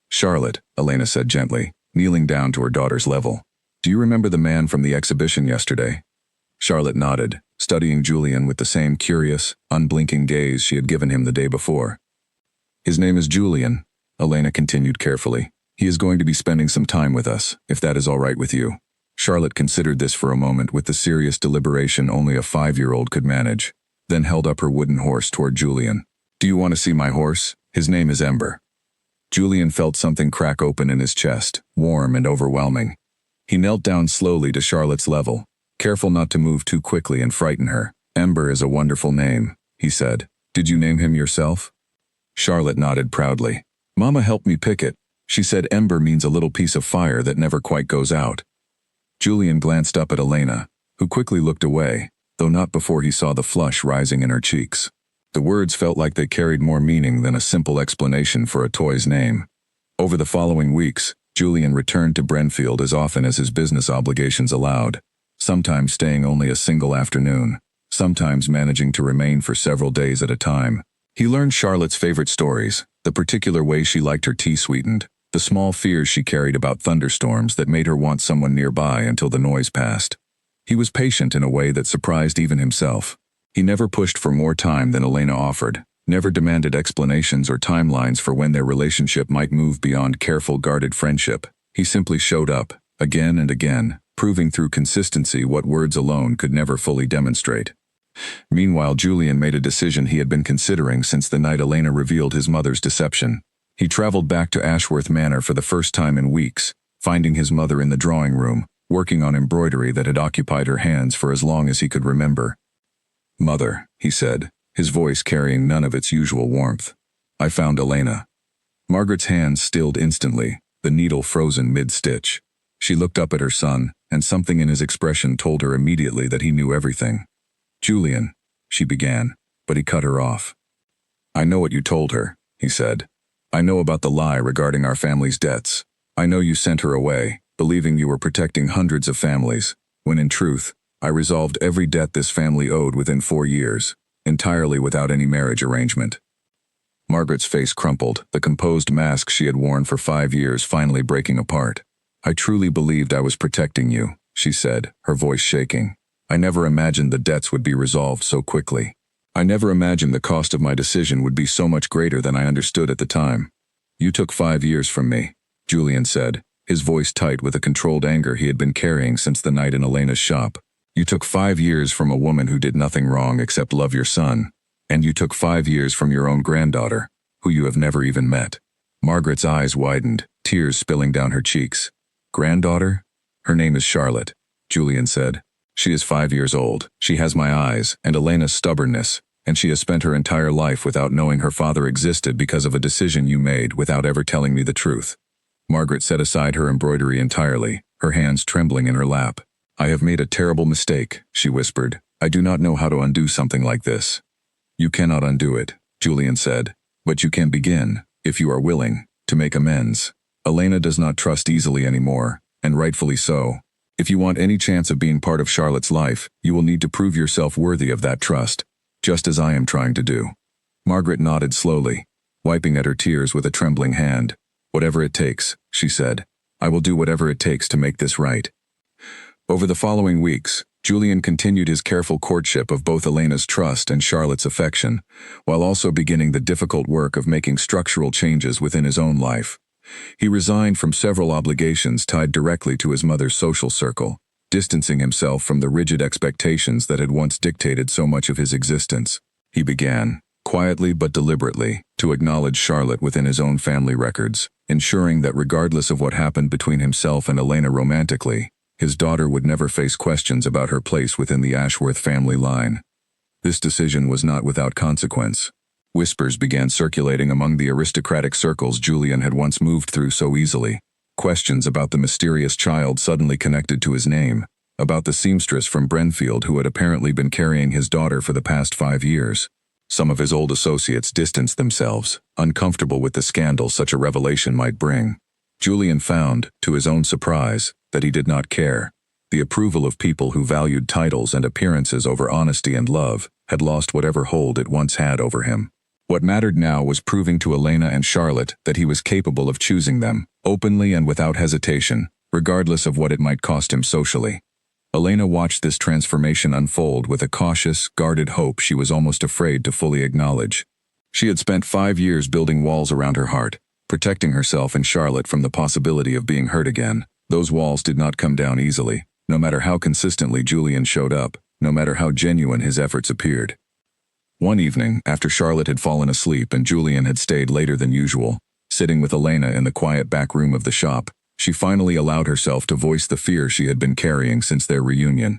"Charlotte," Elena said gently, kneeling down to her daughter's level. "Do you remember the man from the exhibition yesterday?" Charlotte nodded, studying Julian with the same curious, unblinking gaze she had given him the day before. "His name is Julian," Elena continued carefully. "He is going to be spending some time with us, if that is all right with you." Charlotte considered this for a moment with the serious deliberation only a 5-year-old could manage, then held up her wooden horse toward Julian. "Do you want to see my horse? His name is Ember." Julian felt something crack open in his chest, warm and overwhelming. He knelt down slowly to Charlotte's level, careful not to move too quickly and frighten her. "Ember is a wonderful name," he said. "Did you name him yourself?" Charlotte nodded proudly. "Mama helped me pick it. She said Ember means a little piece of fire that never quite goes out." Julian glanced up at Elena, who quickly looked away, though not before he saw the flush rising in her cheeks. The words felt like they carried more meaning than a simple explanation for a toy's name. Over the following weeks, Julian returned to Brenfield as often as his business obligations allowed, sometimes staying only a single afternoon, sometimes managing to remain for several days at a time. He learned Charlotte's favorite stories, the particular way she liked her tea sweetened, the small fears she carried about thunderstorms that made her want someone nearby until the noise passed. He was patient in a way that surprised even himself. He never pushed for more time than Elena offered, never demanded explanations or timelines for when their relationship might move beyond careful, guarded friendship. He simply showed up, again and again, proving through consistency what words alone could never fully demonstrate. Meanwhile, Julian made a decision he had been considering since the night Elena revealed his mother's deception. He traveled back to Ashworth Manor for the first time in weeks, finding his mother in the drawing room, working on embroidery that had occupied her hands for as long as he could remember. "Mother," he said, his voice carrying none of its usual warmth. "I found Elena." Margaret's hands stilled instantly, the needle frozen mid-stitch. She looked up at her son, and something in his expression told her immediately that he knew everything. "Julian," she began, but he cut her off. "I know what you told her," he said. "I know about the lie regarding our family's debts. I know you sent her away, believing you were protecting hundreds of families, when in truth, I resolved every debt this family owed within 4 years, entirely without any marriage arrangement." Margaret's face crumpled, the composed mask she had worn for 5 years finally breaking apart. "I truly believed I was protecting you," she said, her voice shaking. "I never imagined the debts would be resolved so quickly. I never imagined the cost of my decision would be so much greater than I understood at the time." "You took 5 years from me," Julian said, his voice tight with the controlled anger he had been carrying since the night in Elena's shop. "You took 5 years from a woman who did nothing wrong except love your son, and you took 5 years from your own granddaughter, who you have never even met." Margaret's eyes widened, tears spilling down her cheeks. "Granddaughter? Her name is Charlotte," Julian said. "She is 5 years old. She has my eyes and Elena's stubbornness, and she has spent her entire life without knowing her father existed because of a decision you made without ever telling me the truth." Margaret set aside her embroidery entirely, her hands trembling in her lap. "I have made a terrible mistake," she whispered. "I do not know how to undo something like this." "You cannot undo it," Julian said, "but you can begin, if you are willing, to make amends. Elena does not trust easily anymore, and rightfully so. If you want any chance of being part of Charlotte's life, you will need to prove yourself worthy of that trust, just as I am trying to do." Margaret nodded slowly, wiping at her tears with a trembling hand. "Whatever it takes," she said. "I will do whatever it takes to make this right." Over the following weeks, Julian continued his careful courtship of both Elena's trust and Charlotte's affection, while also beginning the difficult work of making structural changes within his own life. He resigned from several obligations tied directly to his mother's social circle, distancing himself from the rigid expectations that had once dictated so much of his existence. He began, quietly but deliberately, to acknowledge Charlotte within his own family records, ensuring that regardless of what happened between himself and Elena romantically, his daughter would never face questions about her place within the Ashworth family line. This decision was not without consequence. Whispers began circulating among the aristocratic circles Julian had once moved through so easily. Questions about the mysterious child suddenly connected to his name, about the seamstress from Brenfield who had apparently been carrying his daughter for the past 5 years. Some of his old associates distanced themselves, uncomfortable with the scandal such a revelation might bring. Julian found, to his own surprise, that he did not care. The approval of people who valued titles and appearances over honesty and love had lost whatever hold it once had over him. What mattered now was proving to Elena and Charlotte that he was capable of choosing them, openly and without hesitation, regardless of what it might cost him socially. Elena watched this transformation unfold with a cautious, guarded hope she was almost afraid to fully acknowledge. She had spent 5 years building walls around her heart, protecting herself and Charlotte from the possibility of being hurt again. Those walls did not come down easily, no matter how consistently Julian showed up, no matter how genuine his efforts appeared. One evening, after Charlotte had fallen asleep and Julian had stayed later than usual, sitting with Elena in the quiet back room of the shop, she finally allowed herself to voice the fear she had been carrying since their reunion.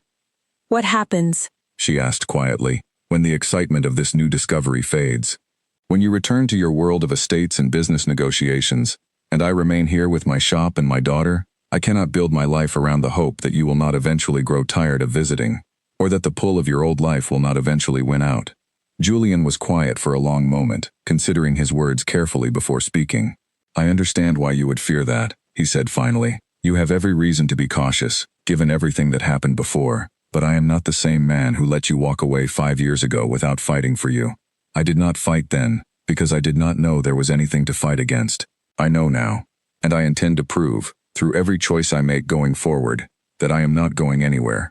"What happens?" she asked quietly, when the excitement of this new discovery fades. "When you return to your world of estates and business negotiations, and I remain here with my shop and my daughter, I cannot build my life around the hope that you will not eventually grow tired of visiting, or that the pull of your old life will not eventually win out." Julian was quiet for a long moment, considering his words carefully before speaking. "I understand why you would fear that," he said finally. "You have every reason to be cautious, given everything that happened before, but I am not the same man who let you walk away 5 years ago without fighting for you. I did not fight then, because I did not know there was anything to fight against. I know now, and I intend to prove, through every choice I make going forward, that I am not going anywhere."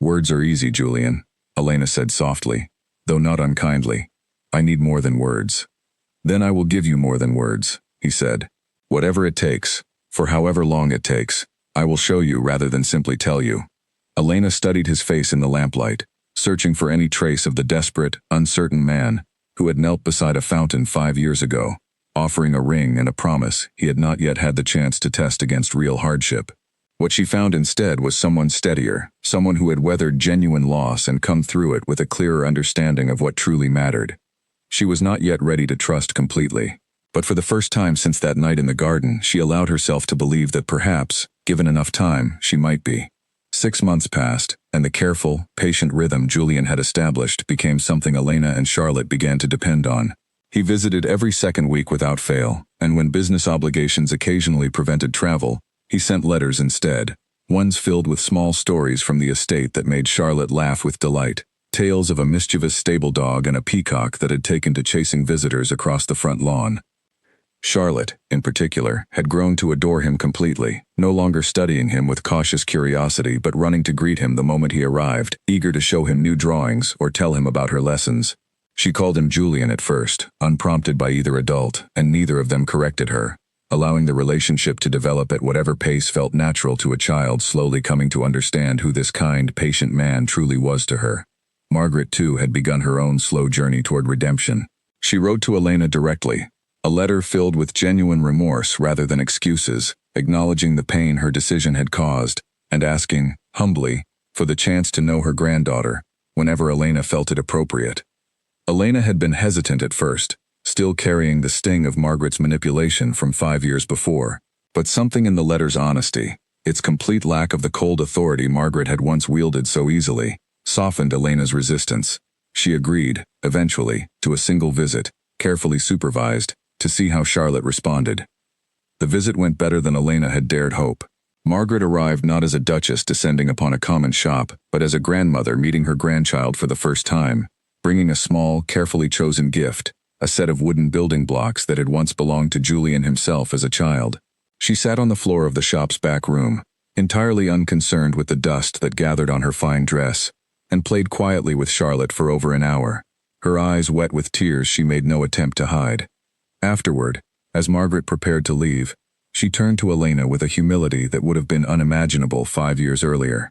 "Words are easy, Julian," Elena said softly, though not unkindly. "I need more than words." "Then I will give you more than words," he said. "Whatever it takes, for however long it takes, I will show you rather than simply tell you." Elena studied his face in the lamplight, searching for any trace of the desperate, uncertain man who had knelt beside a fountain 5 years ago, offering a ring and a promise he had not yet had the chance to test against real hardship. What she found instead was someone steadier, someone who had weathered genuine loss and come through it with a clearer understanding of what truly mattered. She was not yet ready to trust completely, but for the first time since that night in the garden, she allowed herself to believe that perhaps, given enough time, she might be. 6 months passed, and the careful, patient rhythm Julian had established became something Elena and Charlotte began to depend on. He visited every second week without fail, and when business obligations occasionally prevented travel, he sent letters instead, ones filled with small stories from the estate that made Charlotte laugh with delight, tales of a mischievous stable dog and a peacock that had taken to chasing visitors across the front lawn. Charlotte, in particular, had grown to adore him completely, no longer studying him with cautious curiosity but running to greet him the moment he arrived, eager to show him new drawings or tell him about her lessons. She called him Julian at first, unprompted by either adult, and neither of them corrected her, allowing the relationship to develop at whatever pace felt natural to a child slowly coming to understand who this kind, patient man truly was to her. Margaret, too, had begun her own slow journey toward redemption. She wrote to Elena directly, a letter filled with genuine remorse rather than excuses, acknowledging the pain her decision had caused, and asking, humbly, for the chance to know her granddaughter, whenever Elena felt it appropriate. Elena had been hesitant at first, still carrying the sting of Margaret's manipulation from 5 years before, but something in the letter's honesty, its complete lack of the cold authority Margaret had once wielded so easily, softened Elena's resistance. She agreed, eventually, to a single visit, carefully supervised, to see how Charlotte responded. The visit went better than Elena had dared hope. Margaret arrived not as a duchess descending upon a common shop, but as a grandmother meeting her grandchild for the first time, bringing a small, carefully chosen gift, a set of wooden building blocks that had once belonged to Julian himself as a child. She sat on the floor of the shop's back room, entirely unconcerned with the dust that gathered on her fine dress, and played quietly with Charlotte for over an hour, her eyes wet with tears she made no attempt to hide. Afterward, as Margaret prepared to leave, she turned to Elena with a humility that would have been unimaginable 5 years earlier.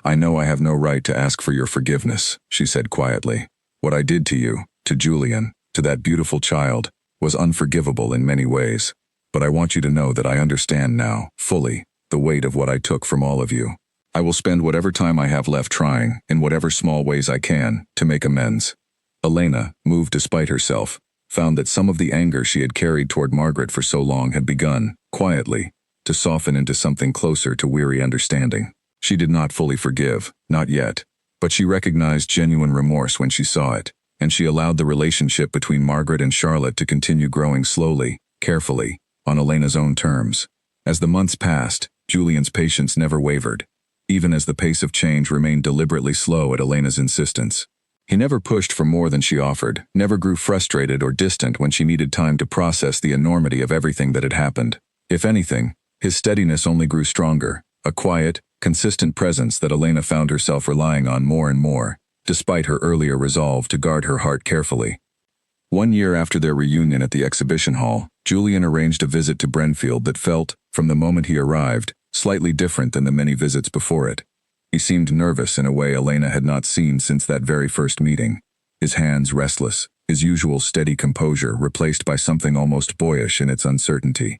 I know I have no right to ask for your forgiveness, she said quietly. What I did to you, to Julian, to that beautiful child, was unforgivable in many ways. But I want you to know that I understand now, fully, the weight of what I took from all of you. I will spend whatever time I have left trying, in whatever small ways I can, to make amends. Elena, moved despite herself, found that some of the anger she had carried toward Margaret for so long had begun, quietly, to soften into something closer to weary understanding. She did not fully forgive, not yet, but she recognized genuine remorse when she saw it, and she allowed the relationship between Margaret and Charlotte to continue growing slowly, carefully, on Elena's own terms. As the months passed, Julian's patience never wavered, even as the pace of change remained deliberately slow at Elena's insistence. He never pushed for more than she offered, never grew frustrated or distant when she needed time to process the enormity of everything that had happened. If anything, his steadiness only grew stronger, a quiet, consistent presence that Elena found herself relying on more and more, despite her earlier resolve to guard her heart carefully. 1 year after their reunion at the exhibition hall, Julian arranged a visit to Brenfield that felt, from the moment he arrived, slightly different than the many visits before it. He seemed nervous in a way Elena had not seen since that very first meeting. His hands restless, his usual steady composure replaced by something almost boyish in its uncertainty.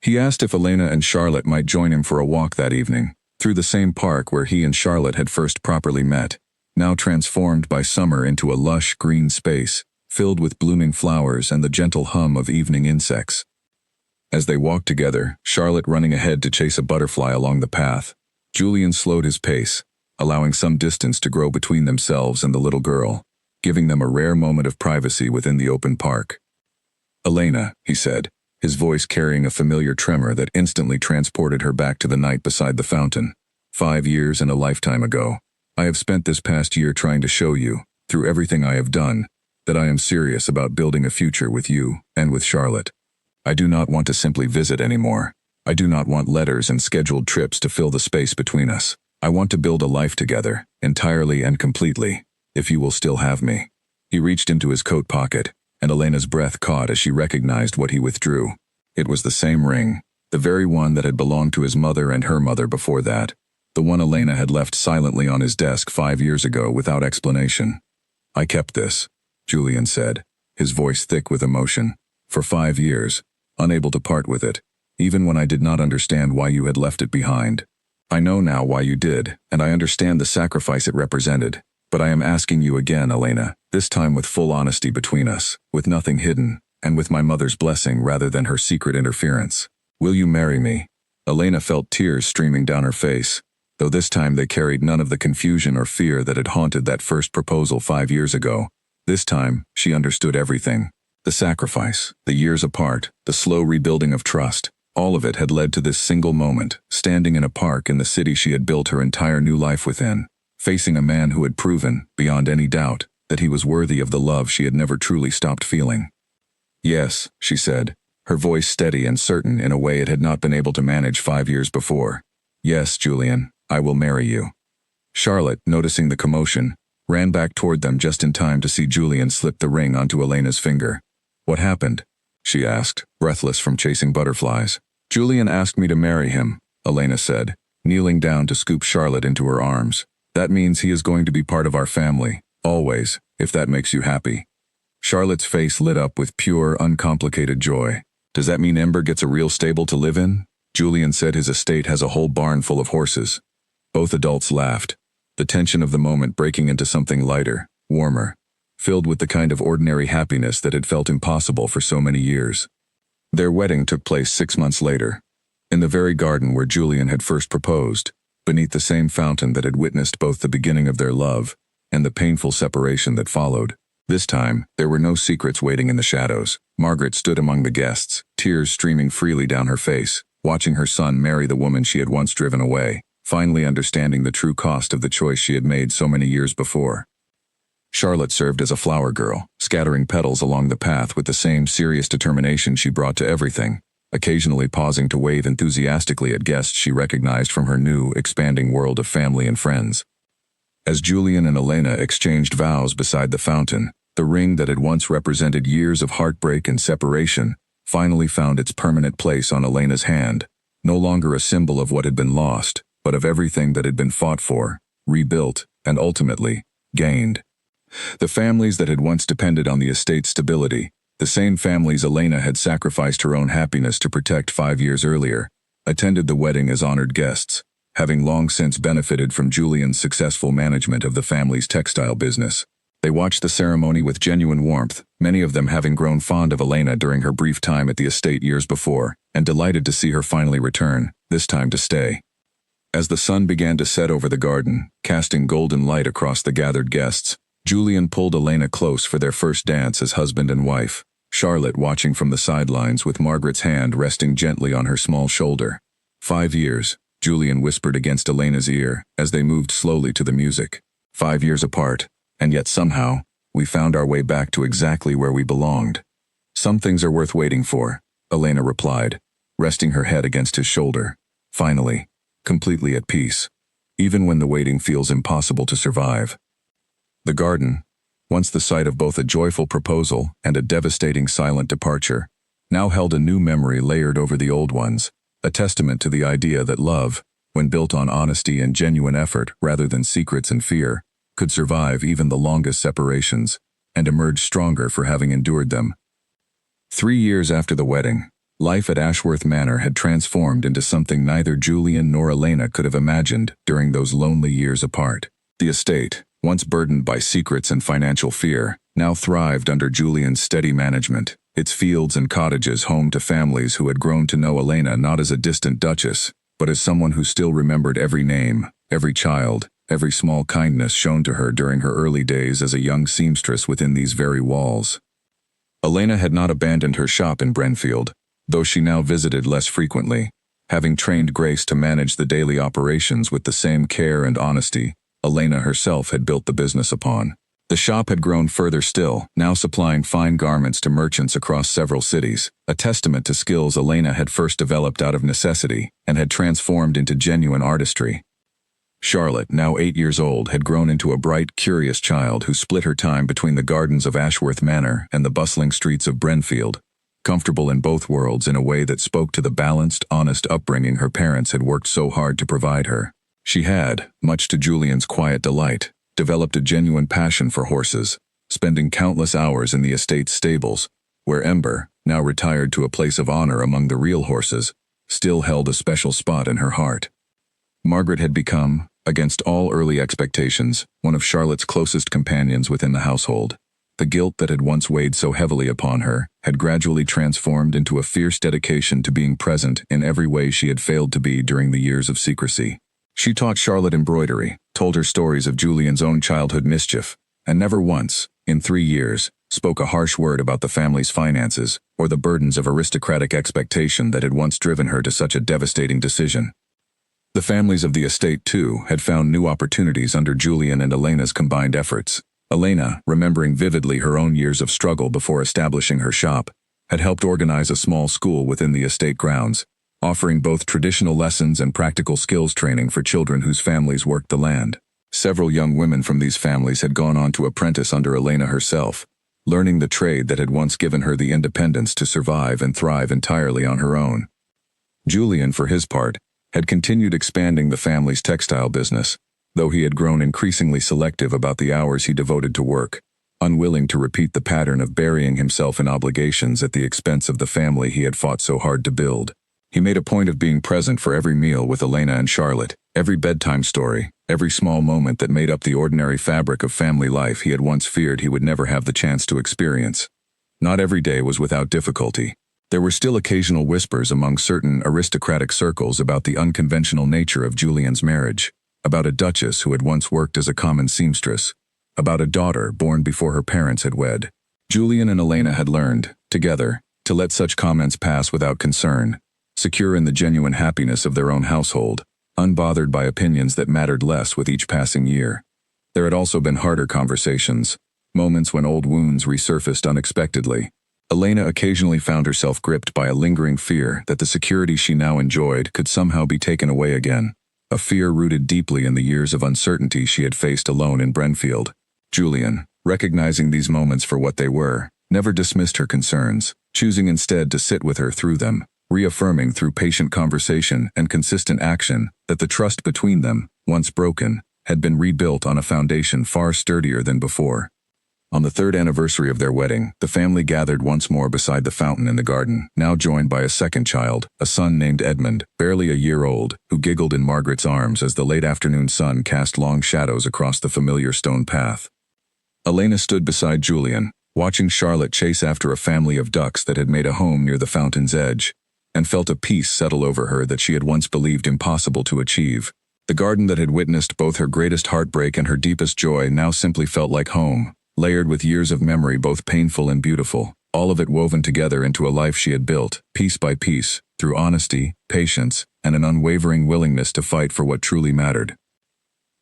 He asked if Elena and Charlotte might join him for a walk that evening, through the same park where he and Charlotte had first properly met, now transformed by summer into a lush green space, filled with blooming flowers and the gentle hum of evening insects. As they walked together, Charlotte running ahead to chase a butterfly along the path, Julian slowed his pace, allowing some distance to grow between themselves and the little girl, giving them a rare moment of privacy within the open park. "Elena," he said, his voice carrying a familiar tremor that instantly transported her back to the night beside the fountain. 5 years and a lifetime ago. I have spent this past year trying to show you, through everything I have done, that I am serious about building a future with you and with Charlotte. I do not want to simply visit anymore. I do not want letters and scheduled trips to fill the space between us. I want to build a life together, entirely and completely, if you will still have me." He reached into his coat pocket, and Elena's breath caught as she recognized what he withdrew. It was the same ring, the very one that had belonged to his mother and her mother before that, the one Elena had left silently on his desk 5 years ago without explanation. "I kept this," Julian said, his voice thick with emotion, "for 5 years, unable to part with it, even when I did not understand why you had left it behind. I know now why you did, and I understand the sacrifice it represented, but I am asking you again, Elena, this time with full honesty between us, with nothing hidden, and with my mother's blessing rather than her secret interference. Will you marry me?" Elena felt tears streaming down her face, though this time they carried none of the confusion or fear that had haunted that first proposal 5 years ago. This time, she understood everything. The sacrifice, the years apart, the slow rebuilding of trust, all of it had led to this single moment, standing in a park in the city she had built her entire new life within, facing a man who had proven, beyond any doubt, that he was worthy of the love she had never truly stopped feeling. "Yes," she said, her voice steady and certain in a way it had not been able to manage 5 years before. "Yes, Julian, I will marry you." Charlotte, noticing the commotion, ran back toward them just in time to see Julian slip the ring onto Elena's finger. "What happened?" she asked, breathless from chasing butterflies. "Julian asked me to marry him," Elena said, kneeling down to scoop Charlotte into her arms. "That means he is going to be part of our family, always, if that makes you happy." Charlotte's face lit up with pure, uncomplicated joy. "Does that mean Ember gets a real stable to live in?" Julian said his estate has a whole barn full of horses. Both adults laughed, the tension of the moment breaking into something lighter, warmer, filled with the kind of ordinary happiness that had felt impossible for so many years. Their wedding took place 6 months later, in the very garden where Julian had first proposed, beneath the same fountain that had witnessed both the beginning of their love and the painful separation that followed. This time, there were no secrets waiting in the shadows. Margaret stood among the guests, tears streaming freely down her face, watching her son marry the woman she had once driven away, finally understanding the true cost of the choice she had made so many years before. Charlotte served as a flower girl, scattering petals along the path with the same serious determination she brought to everything, occasionally pausing to wave enthusiastically at guests she recognized from her new, expanding world of family and friends. As Julian and Elena exchanged vows beside the fountain, the ring that had once represented years of heartbreak and separation finally found its permanent place on Elena's hand, no longer a symbol of what had been lost, but of everything that had been fought for, rebuilt, and ultimately, gained. The families that had once depended on the estate's stability, the same families Elena had sacrificed her own happiness to protect 5 years earlier, attended the wedding as honored guests, having long since benefited from Julian's successful management of the family's textile business. They watched the ceremony with genuine warmth, many of them having grown fond of Elena during her brief time at the estate years before, and delighted to see her finally return, this time to stay. As the sun began to set over the garden, casting golden light across the gathered guests, Julian pulled Elena close for their first dance as husband and wife, Charlotte watching from the sidelines with Margaret's hand resting gently on her small shoulder. 5 years, Julian whispered against Elena's ear as they moved slowly to the music. 5 years apart, and yet somehow, we found our way back to exactly where we belonged. Some things are worth waiting for, Elena replied, resting her head against his shoulder. Finally, completely at peace, even when the waiting feels impossible to survive. The garden, once the site of both a joyful proposal and a devastating silent departure, now held a new memory layered over the old ones, a testament to the idea that love, when built on honesty and genuine effort rather than secrets and fear, could survive even the longest separations, and emerge stronger for having endured them. 3 years after the wedding, life at Ashworth Manor had transformed into something neither Julian nor Elena could have imagined during those lonely years apart. The estate, once burdened by secrets and financial fear, now thrived under Julian's steady management, its fields and cottages home to families who had grown to know Elena not as a distant duchess, but as someone who still remembered every name, every child, every small kindness shown to her during her early days as a young seamstress within these very walls. Elena had not abandoned her shop in Brenfield, though she now visited less frequently. Having trained Grace to manage the daily operations with the same care and honesty Elena herself had built the business upon. The shop had grown further still, now supplying fine garments to merchants across several cities, a testament to skills Elena had first developed out of necessity and had transformed into genuine artistry. Charlotte, now 8 years old, had grown into a bright, curious child who split her time between the gardens of Ashworth Manor and the bustling streets of Brenfield, comfortable in both worlds in a way that spoke to the balanced, honest upbringing her parents had worked so hard to provide her. She had, much to Julian's quiet delight, developed a genuine passion for horses, spending countless hours in the estate's stables, where Ember, now retired to a place of honor among the real horses, still held a special spot in her heart. Margaret had become, against all early expectations, one of Charlotte's closest companions within the household. The guilt that had once weighed so heavily upon her had gradually transformed into a fierce dedication to being present in every way she had failed to be during the years of secrecy. She taught Charlotte embroidery, told her stories of Julian's own childhood mischief, and never once, in 3 years, spoke a harsh word about the family's finances or the burdens of aristocratic expectation that had once driven her to such a devastating decision. The families of the estate, too, had found new opportunities under Julian and Elena's combined efforts. Elena, remembering vividly her own years of struggle before establishing her shop, had helped organize a small school within the estate grounds, offering both traditional lessons and practical skills training for children whose families worked the land. Several young women from these families had gone on to apprentice under Elena herself, learning the trade that had once given her the independence to survive and thrive entirely on her own. Julian, for his part, had continued expanding the family's textile business, though he had grown increasingly selective about the hours he devoted to work, unwilling to repeat the pattern of burying himself in obligations at the expense of the family he had fought so hard to build. He made a point of being present for every meal with Elena and Charlotte, every bedtime story, every small moment that made up the ordinary fabric of family life he had once feared he would never have the chance to experience. Not every day was without difficulty. There were still occasional whispers among certain aristocratic circles about the unconventional nature of Julian's marriage, about a duchess who had once worked as a common seamstress, about a daughter born before her parents had wed. Julian and Elena had learned, together, to let such comments pass without concern, secure in the genuine happiness of their own household, unbothered by opinions that mattered less with each passing year. There had also been harder conversations, moments when old wounds resurfaced unexpectedly. Elena occasionally found herself gripped by a lingering fear that the security she now enjoyed could somehow be taken away again, a fear rooted deeply in the years of uncertainty she had faced alone in Brenfield. Julian, recognizing these moments for what they were, never dismissed her concerns, choosing instead to sit with her through them, reaffirming through patient conversation and consistent action that the trust between them, once broken, had been rebuilt on a foundation far sturdier than before. On the third anniversary of their wedding, the family gathered once more beside the fountain in the garden, now joined by a second child, a son named Edmund, barely a year old, who giggled in Margaret's arms as the late afternoon sun cast long shadows across the familiar stone path. Elena stood beside Julian, watching Charlotte chase after a family of ducks that had made a home near the fountain's edge, and felt a peace settle over her that she had once believed impossible to achieve. The garden that had witnessed both her greatest heartbreak and her deepest joy now simply felt like home, layered with years of memory both painful and beautiful, all of it woven together into a life she had built, piece by piece, through honesty, patience, and an unwavering willingness to fight for what truly mattered.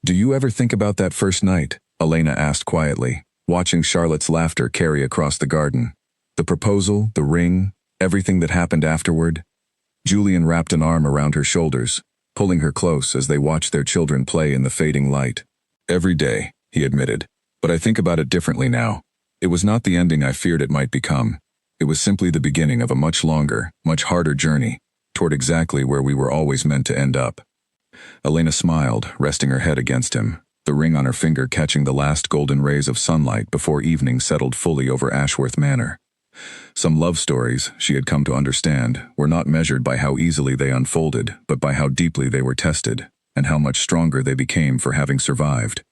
"Do you ever think about that first night?" Elena asked quietly, watching Charlotte's laughter carry across the garden. "The proposal, the ring, everything that happened afterward?" Julian wrapped an arm around her shoulders, pulling her close as they watched their children play in the fading light. "Every day," he admitted. "But I think about it differently now. It was not the ending I feared it might become. It was simply the beginning of a much longer, much harder journey, toward exactly where we were always meant to end up." Elena smiled, resting her head against him, the ring on her finger catching the last golden rays of sunlight before evening settled fully over Ashworth Manor. Some love stories, she had come to understand, were not measured by how easily they unfolded, but by how deeply they were tested, and how much stronger they became for having survived.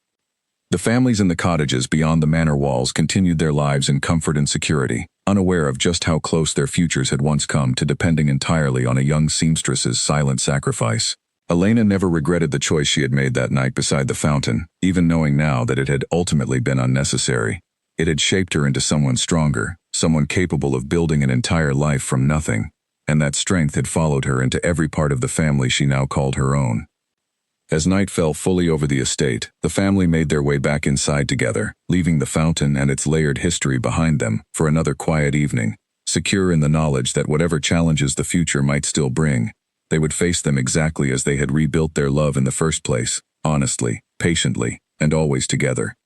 The families in the cottages beyond the manor walls continued their lives in comfort and security, unaware of just how close their futures had once come to depending entirely on a young seamstress's silent sacrifice. Elena never regretted the choice she had made that night beside the fountain, even knowing now that it had ultimately been unnecessary. It had shaped her into someone stronger, someone capable of building an entire life from nothing, and that strength had followed her into every part of the family she now called her own. As night fell fully over the estate, the family made their way back inside together, leaving the fountain and its layered history behind them for another quiet evening, secure in the knowledge that whatever challenges the future might still bring, they would face them exactly as they had rebuilt their love in the first place, honestly, patiently, and always together.